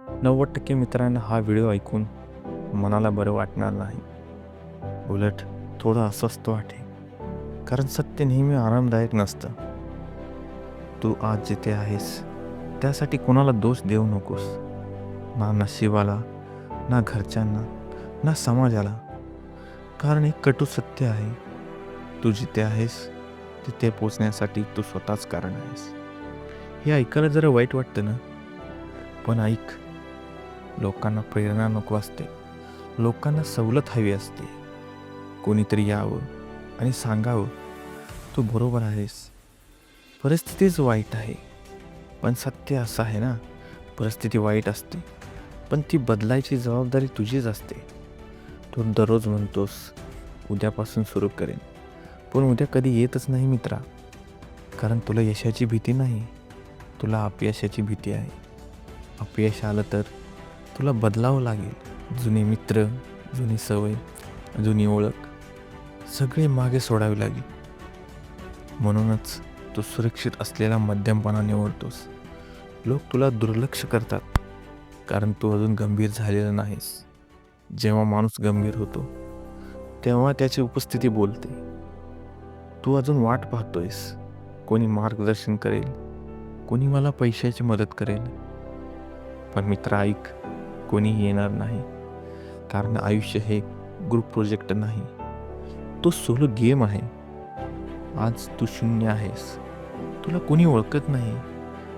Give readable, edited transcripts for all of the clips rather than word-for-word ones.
90% मित्रांना हा व्हिडिओ ऐकून मनाला बरं वाटणार नाही. उलट थोडं अस्वस्थ वाटेल. कारण सत्य नेहमी आरामदायक नसतं. तू आज जिथे आहेस त्यासाठी कोणाला दोष देऊ नकोस. ना नशिबाला, ना घरच्यांना, ना समाजाला. कारण एक कटू सत्य आहे. तू जिथे आहेस तिथे पोचण्यासाठी तू स्वतःच कारण आहेस. हे ऐकायला जरा वाईट वाटतं ना, पण ऐक. लोकांना प्रेरणा नको असते, लोकांना सवलत हवी असते. कोणीतरी यावं आणि सांगावं, तू बरोबर आहेस. परिस्थितीच वाईट आहे, पण सत्य असं आहे ना, परिस्थिती वाईट असते पण ती बदलायची जबाबदारी तुझीच असते. तू दररोज म्हणतोस उद्यापासून सुरू करेन, पण उद्या कधी येतच नाही मित्रा. कारण तुला यशाची भीती नाही, तुला अपयशाची भीती आहे. अपयश आलं तर तुला बदलावं लागेल. जुने मित्र, जुनी सवय, जुनी ओळख सगळे मागे सोडावे लागेल. म्हणूनच तू सुरक्षित असलेला मध्यमपणा निवडतोस. लोक तुला दुर्लक्ष करतात कारण तू अजून गंभीर झालेला नाहीस. जेव्हा माणूस गंभीर होतो तेव्हा त्याची उपस्थिती बोलते. तू अजून वाट पाहतोयस, कोणी मार्गदर्शन करेल, कोणी मला पैशाची मदत करेल. पण मित्र ऐक, कोणी येणार नाही. कारण आयुष्य हे ग्रुप प्रोजेक्ट नाही, तो सोलो गेम आहे. आज तू शून्य आहेस, तुला कोणी ओळखत नाही,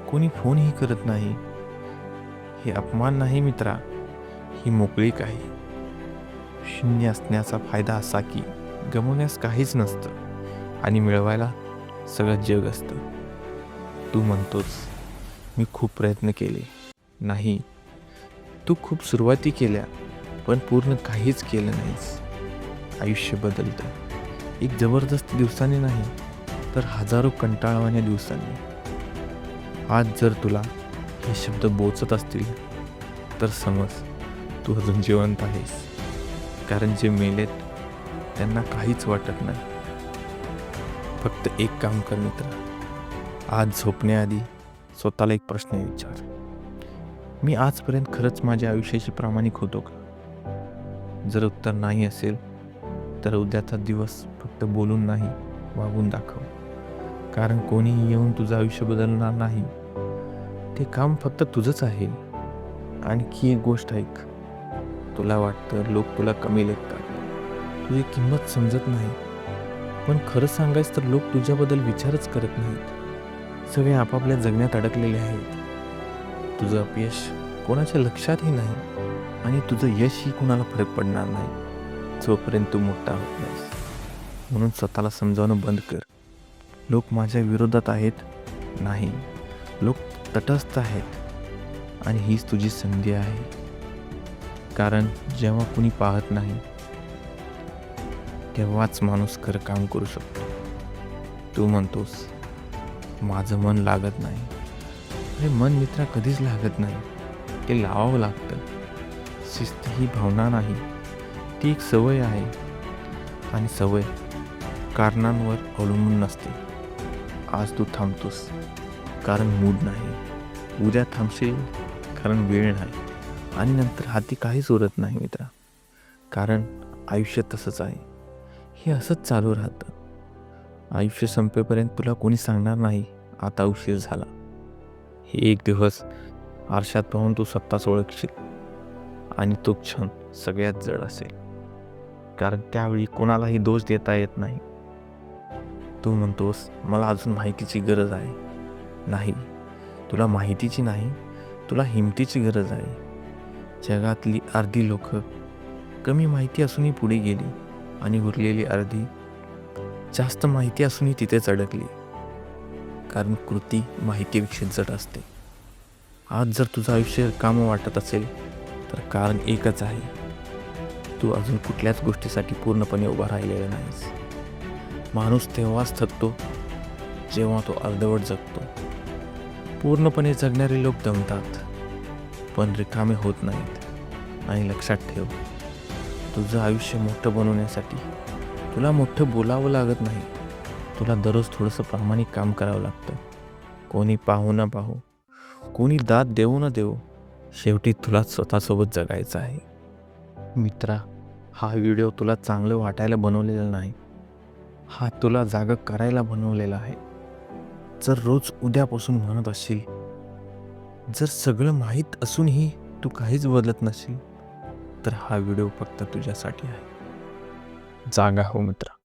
कोणी फोनही करत नाही. हे अपमान नाही मित्रा, ही मोकळीक आहे. शून्य असण्याचा फायदा असा की गमवण्यास काहीच नसतं आणि मिळवायला सगळं जग असतं. तू म्हणतोस मी खूप प्रयत्न केले. नाही, तू खूप सुरुवाती केल्या पण पूर्ण काहीच केलं नाहीस. आयुष्य बदलतं, एक जबरदस्त दिवसाने नाही तर हजारो कंटाळवाण्या दिवसांनी. आज जर तुला हे शब्द बोचत असतील तर समज तू अजून जिवंत आहेस. कारण जे मेलेत त्यांना काहीच वाटत नाही. फक्त एक काम कर मित्र, आज झोपण्याआधी स्वतःला एक प्रश्न विचार. मी आजपर्यंत खरंच माझ्या आयुष्याशी प्रामाणिक होतो का? जर उत्तर नाही असेल तर उद्याचा दिवस फक्त बोलून नाही, वागून दाखव. कारण कोणीही येऊन तुझं आयुष्य बदलणार नाही. ते काम फक्त तुझंच आहे. आणखी एक गोष्ट ऐक, तुला वाटतं लोक तुला कमी लेखतात, तुझी किंमत समजत नाही. पण खरं सांगायचं तर लोक तुझ्याबद्दल विचारच करत नाहीत. सगळे आपापल्या जगण्यात अडकलेले आहेत. तुझं अपयश कोणाच्या लक्षातही नाही आणि तुझं यशही कोणाला फरक पडणार नाही जोपर्यंत तू मोठा होत नाहीस. म्हणून स्वतःला समजावणं बंद कर. लोक माझ्या विरोधात आहेत नाही, लोक तटस्थ आहेत आणि हीच तुझी संधी आहे. कारण जेव्हा कुणी पाहत नाही तेव्हाच माणूस खरं काम करू शकतो. तू म्हणतोस माझं मन लागत नाही. अरे मन मित्रा कधीच लागत नाही, ते लावावं लागतं. शिस्त ही भावना नाही, ती एक सवय आहे. आणि सवय कारणांवर अवलंबून नसते. आज तू थांबतोस कारण मूड नाही, उद्या थांबशील कारण वेळ नाही आणि नंतर हाती काहीच उरत नाही मित्रा. कारण आयुष्य तसंच आहे, हे असंच चालू राहतं. आयुष्य संपेपर्यंत तुला कोणी सांगणार नाही आता उशीर झाला. हे एक दिवस आरशात पाहून तू स्वतःच ओळखशील आणि तो क्षण सगळ्यात जड असेल. कारण त्यावेळी कोणालाही दोष देता येत नाही. तू म्हणतोस मला अजून माहितीची गरज आहे. नाही, तुला माहितीची नाही, तुला हिमतीची गरज आहे. जगातली अर्धी लोक कमी माहिती असूनही पुढे गेली आणि उरलेली अर्धी जास्त माहिती असूनही तिथेच अडकली. कारण कृती माहितीपेक्षा जड असते. आज जर तुझं आयुष्य कामं वाटत असेल तर कारण एकच आहे, तू अजून कुठल्याच गोष्टीसाठी पूर्णपणे उभा राहिलेला नाहीस. माणूस तेव्हाच थकतो जेव्हा तो अर्धवट जगतो. पूर्णपणे जगणारे लोक दमतात पण रिकामे होत नाहीत. आणि लक्षात ठेव, तुझं आयुष्य मोठं बनवण्यासाठी तुला मोठं बोलावं लागत नाही. तुला दररोज थोडंसं प्रामाणिक काम करावं लागतं. कोणी पाहू न पाहू, कोणी दाद देऊ न देऊ, शेवटी तुलाच स्वतःसोबत जगायचं आहे. मित्रा, हा व्हिडिओ तुला चांगलं वाटायला बनवलेला नाही. हा तुला जागं करायला बनवलेला आहे. जर रोज उद्यापासून म्हणत असशील, जर सगळं माहीत असूनही तू काहीच बदलत नसशील, तर हा व्हिडिओ फक्त तुझ्यासाठी आहे. जागा हो मित्रा.